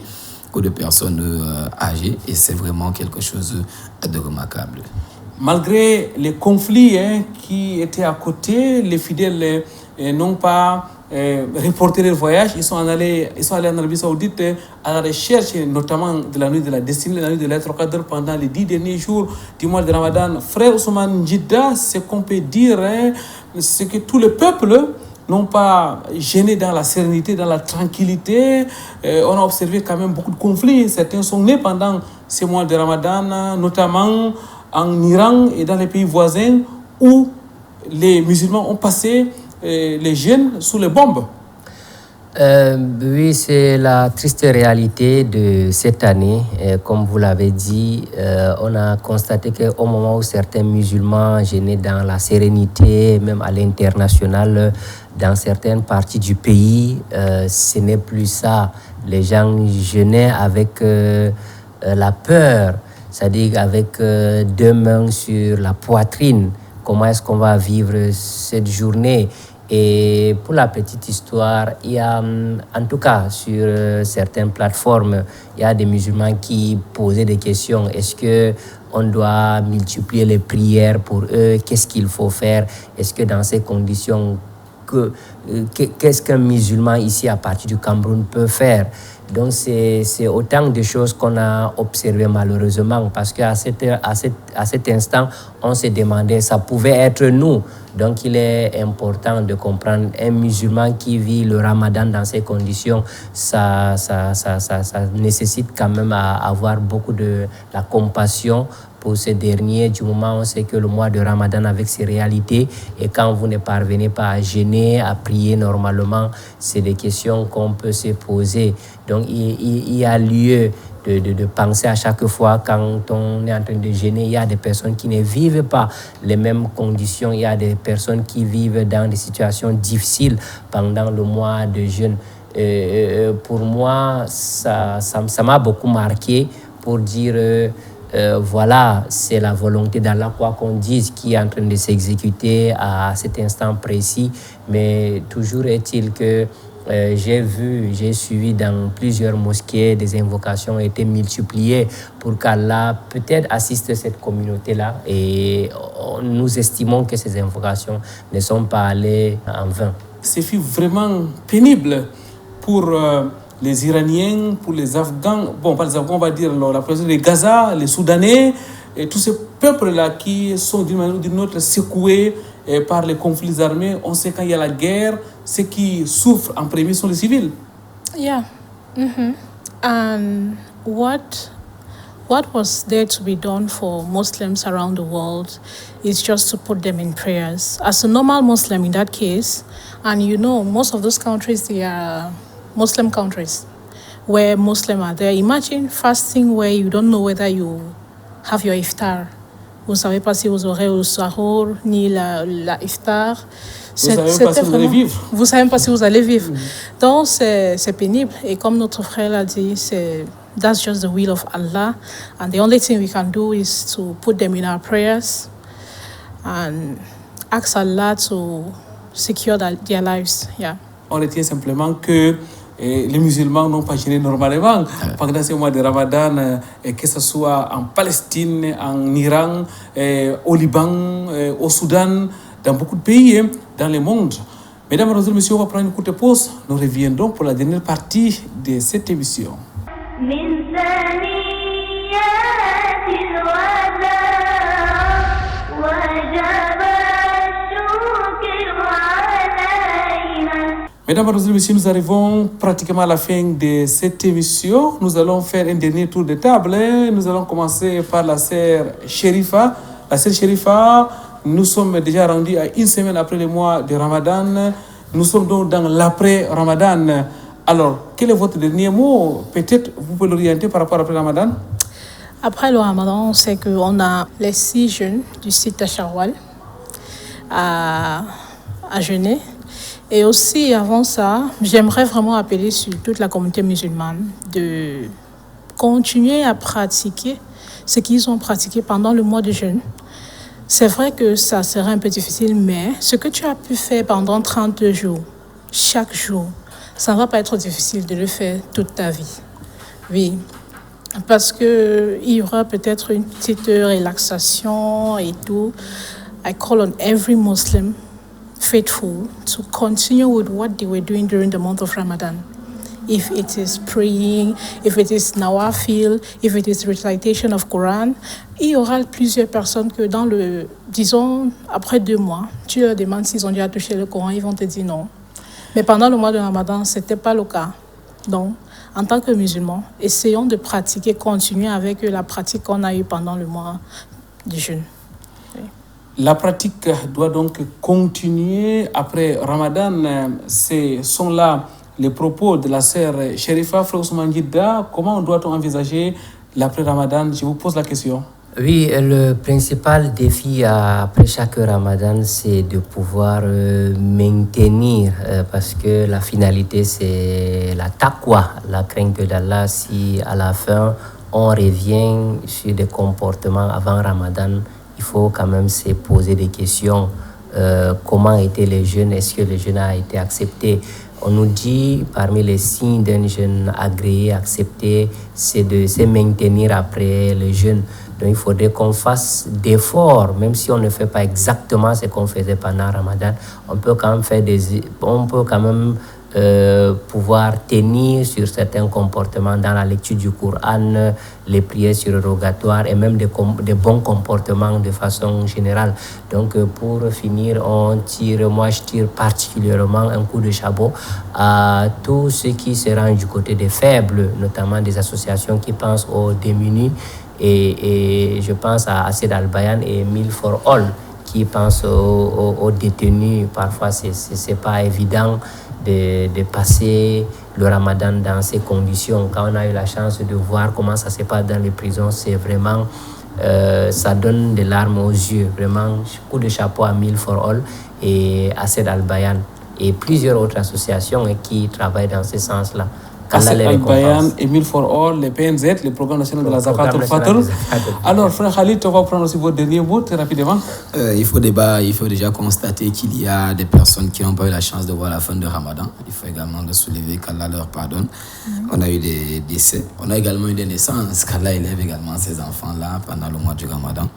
Speaker 5: que de personnes âgées. Et c'est vraiment quelque chose de remarquable.
Speaker 1: Malgré les conflits qui étaient à côté, les fidèles n'ont pas reporté leur voyage. Ils sont allés en Arabie Saoudite à la recherche notamment de la nuit de la destinée, la nuit de l'être Qadr pendant les 10 derniers jours du mois de Ramadan. Frère Ousmane Djidda, ce qu'on peut dire, c'est que tout le peuple n'ont pas gêné dans la sérénité, dans la tranquillité. On a observé quand même beaucoup de conflits. Certains sont nés pendant ces mois de Ramadan, notamment en Iran et dans les pays voisins où les musulmans ont passé les jeunes sous les bombes.
Speaker 4: Oui, c'est la triste réalité de cette année. Comme vous l'avez dit, on a constaté qu'au moment où certains musulmans gênaient dans la sérénité, même à l'international, dans certaines parties du pays, ce n'est plus ça. Les gens gênaient avec la peur, c'est-à-dire avec 2 mains sur la poitrine. Comment est-ce qu'on va vivre cette journée? Et pour la petite histoire, il y a, en tout cas sur certaines plateformes, il y a des musulmans qui posaient des questions. Est-ce qu'on doit multiplier les prières pour eux? Qu'est-ce qu'il faut faire? Est-ce que dans ces conditions, qu'est-ce qu'un musulman ici à partir du Cameroun peut faire? Donc c'est autant de choses qu'on a observé malheureusement parce qu'à cet instant, on se demandait, ça pouvait être nous. Donc il est important de comprendre un musulman qui vit le Ramadan dans ces conditions, ça nécessite quand même à avoir beaucoup de la compassion pour ces derniers, du moment où on sait que le mois de Ramadan avec ses réalités, et quand vous ne parvenez pas à jeûner, à prier normalement, c'est des questions qu'on peut se poser. Donc il y a lieu de penser à chaque fois quand on est en train de jeûner, il y a des personnes qui ne vivent pas les mêmes conditions, il y a des personnes qui vivent dans des situations difficiles pendant le mois de jeûne. Pour moi, ça m'a beaucoup marqué pour dire... voilà, c'est la volonté d'Allah, quoi qu'on dise, qui est en train de s'exécuter à cet instant précis. Mais toujours est-il que j'ai suivi dans plusieurs mosquées, des invocations ont été multipliées pour qu'Allah peut-être assiste cette communauté-là. Et nous estimons que ces invocations ne sont pas allées en vain.
Speaker 1: Ce fut vraiment pénible pour... les Iraniens, pour les Afghans, bon, pas les Afghans, on va dire la population de Gaza, les Soudanais, et tous ces peuples-là qui sont d'une manière ou d'une autre secoués par les conflits armés. On sait quand il y a la guerre, ceux qui souffrent en premier sont les civils.
Speaker 3: Yeah. Mm-hmm. And what was there to be done for Muslims around the world is just to put them in prayers. As a normal Muslim in that case, and you know, most of those countries, they are Muslim countries where Muslims are there. Imagine fasting where you don't know whether you have your iftar. Vous ne savez pas si vous aurez le sahur ni la iftar.
Speaker 1: Vous ne savez pas si vous allez vivre.
Speaker 3: Vous ne savez pas si vous allez vivre. Donc c'est pénible. Et comme notre frère l'a dit, that's just the will of Allah. And the only thing we can do is to put them in our prayers and ask Allah to secure their lives. Yeah.
Speaker 1: On retient simplement que les musulmans n'ont pas jeûné normalement pendant ces mois de Ramadan, que ce soit en Palestine, en Iran, au Liban, au Soudan, dans beaucoup de pays, dans le monde. Mesdames et messieurs, on va prendre une courte pause. Nous reviendrons pour la dernière partie de cette émission. Mesdames et messieurs, nous arrivons pratiquement à la fin de cette émission. Nous allons faire un dernier tour de table. Nous allons commencer par la sœur Sherifa. La sœur Sherifa, nous sommes déjà rendus à une semaine après le mois de Ramadan. Nous sommes donc dans l'après-Ramadan. Alors, quel est votre dernier mot? Peut-être vous pouvez l'orienter par rapport à l'après-Ramadan.
Speaker 3: Après le Ramadan, on sait qu'on a les 6 jeûnes du site Shawwal à jeûner. Et aussi, avant ça, j'aimerais vraiment appeler sur toute la communauté musulmane de continuer à pratiquer ce qu'ils ont pratiqué pendant le mois de jeûne. C'est vrai que ça serait un peu difficile, mais ce que tu as pu faire pendant 32 jours, chaque jour, ça ne va pas être difficile de le faire toute ta vie. Oui, parce qu'il y aura peut-être une petite relaxation et tout. I call on every Muslim faithful to continue with what they were doing during the month of Ramadan. If it is praying, if it is nawafil, if it is recitation of Quran, il y aura plusieurs personnes que disons, après 2 mois, tu leur demandes s'ils ont déjà touché le Coran, ils vont te dire non. Mais pendant le mois de Ramadan, ce n'était pas le cas. Donc, en tant que musulmans, essayons de pratiquer, continuer avec la pratique qu'on a eue pendant le mois du jeûne.
Speaker 1: La pratique doit donc continuer après Ramadan. Ce sont là les propos de la sœur Sherifa Frère Ousmane Jidda. Comment doit-on envisager l'après-Ramadan? Je vous pose la question.
Speaker 4: Oui, le principal défi après chaque Ramadan, c'est de pouvoir maintenir, parce que la finalité, c'est la taqwa, la crainte d'Allah. Si à la fin, on revient sur des comportements avant Ramadan, il faut quand même se poser des questions. Comment étaient les jeûnes? Est-ce que le jeûne a été accepté? On nous dit, parmi les signes d'un jeûne agréé, accepté, c'est de se maintenir après le jeûne. Donc il faudrait qu'on fasse d'efforts, même si on ne fait pas exactement ce qu'on faisait pendant Ramadan. On peut quand même pouvoir tenir sur certains comportements dans la lecture du Coran, les prières surrogatoires et même des bons comportements de façon générale. Donc pour finir, moi je tire particulièrement un coup de chapeau à tous ceux qui se rangent du côté des faibles, notamment des associations qui pensent aux démunis, et je pense à Ased Al-Bayan et Meal for All qui pensent aux détenus. Parfois c'est pas évident de passer le Ramadan dans ces conditions. Quand on a eu la chance de voir comment ça se passe dans les prisons, c'est vraiment, ça donne des larmes aux yeux. Vraiment, coup de chapeau à Meal for All et Ased Al-Bayan et plusieurs autres associations qui travaillent dans ce sens-là.
Speaker 1: Ased Al-Bayan et Meal for All, les PNZ, le Programme national de la Zakat al-Fitr. Alors, frère Khalid, on va prendre aussi votre dernier mot très rapidement.
Speaker 5: Il faut déjà constater qu'il y a des personnes qui n'ont pas eu la chance de voir la fin de Ramadan. Il faut également le soulever, qu'Allah leur pardonne. On a eu des décès, on a également eu des naissances, qu'Allah élève également ces enfants-là pendant le mois du Ramadan.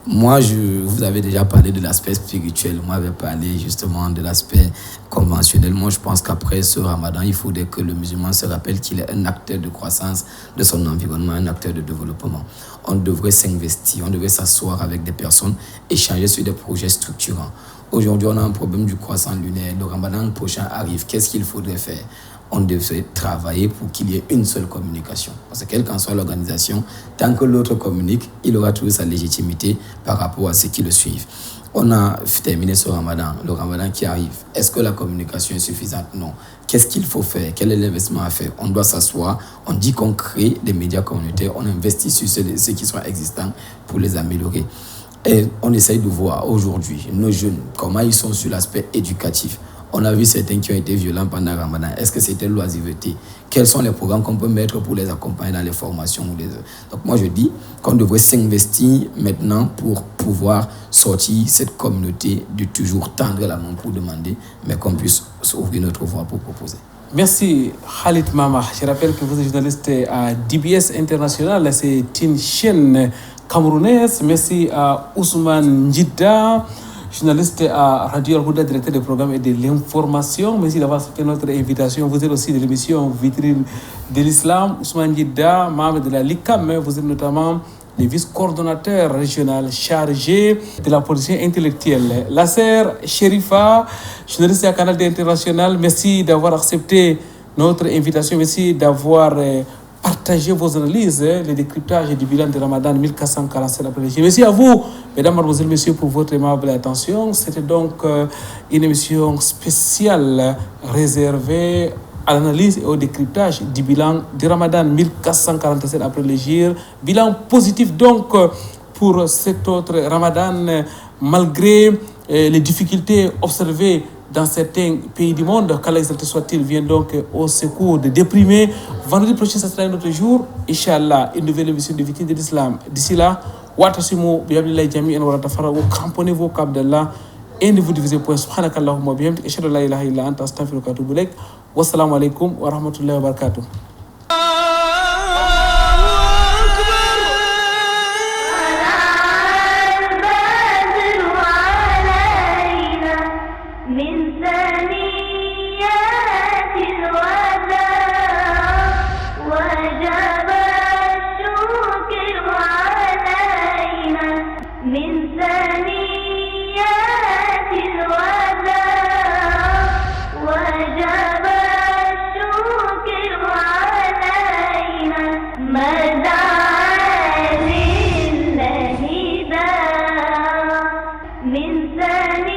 Speaker 5: Moi, vous avez déjà parlé de l'aspect spirituel. Moi, j'avais parlé justement de l'aspect conventionnel. Moi, je pense qu'après ce Ramadan, il faudrait que le musulman se rappelle qu'il est un acteur de croissance de son environnement, un acteur de développement. On devrait s'investir, on devrait s'asseoir avec des personnes, échanger sur des projets structurants. Aujourd'hui, on a un problème du croissant lunaire. Le Ramadan prochain arrive. Qu'est-ce qu'il faudrait faire? On devrait travailler pour qu'il y ait une seule communication. Parce que quelle qu'en soit l'organisation, tant que l'autre communique, il aura toujours sa légitimité par rapport à ceux qui le suivent. On a terminé ce Ramadan, le Ramadan qui arrive. Est-ce que la communication est suffisante? Non. Qu'est-ce qu'il faut faire? Quel est l'investissement à faire? On doit s'asseoir, on dit qu'on crée des médias communautaires, on investit sur ceux qui sont existants pour les améliorer. Et on essaye de voir aujourd'hui nos jeunes, comment ils sont sur l'aspect éducatif. On a vu certains qui ont été violents pendant Ramadan. Est-ce que c'était l'oisiveté? Quels sont les programmes qu'on peut mettre pour les accompagner dans les formations? Donc moi je dis qu'on devrait s'investir maintenant pour pouvoir sortir cette communauté de toujours tendre la main pour demander, mais qu'on puisse ouvrir notre voie pour proposer.
Speaker 1: Merci Khalid Mama. Je rappelle que vous êtes journaliste à DBS International, c'est une chaîne camerounaise. Merci à Ousmane Njida, journaliste à Radio Al-Houda, directeur des programmes et de l'information. Merci d'avoir accepté notre invitation. Vous êtes aussi de l'émission Vitrine de l'Islam. Ousmane Njida, membre de la LICAM, vous êtes notamment le vice-coordonnateur régional chargé de la politique intellectuelle. Lasser Sherifa, journaliste à Canal International, merci d'avoir accepté notre invitation. Merci d'avoir partagé vos analyses, le décryptage du bilan de Ramadan 1447 après l'Égypte. Merci à vous, mesdames, mademoiselles, messieurs, pour votre aimable attention. C'était donc une émission spéciale réservée à l'analyse et au décryptage du bilan du Ramadan 1447 après l'Hégire. Bilan positif donc pour cet autre Ramadan, malgré les difficultés observées dans certains pays du monde. Qu'Allah soit-il vient donc au secours de déprimés. Vendredi prochain, ce sera un autre jour. Inch'Allah, une nouvelle émission de Vitrine de l'Islam. D'ici là, Watasimu, Biablillahi Jami'an wa Ratafarahu, cramponnez vos câbles d'Allah et ne vous divisez point. Subhanakallahumma bihamdik, ashhadu an la ilaha illa anta, astaghfiruka wa atubu ilaik. Wassalamu alaikum wa rahmatullahi wa barakatuh.
Speaker 2: من ثاني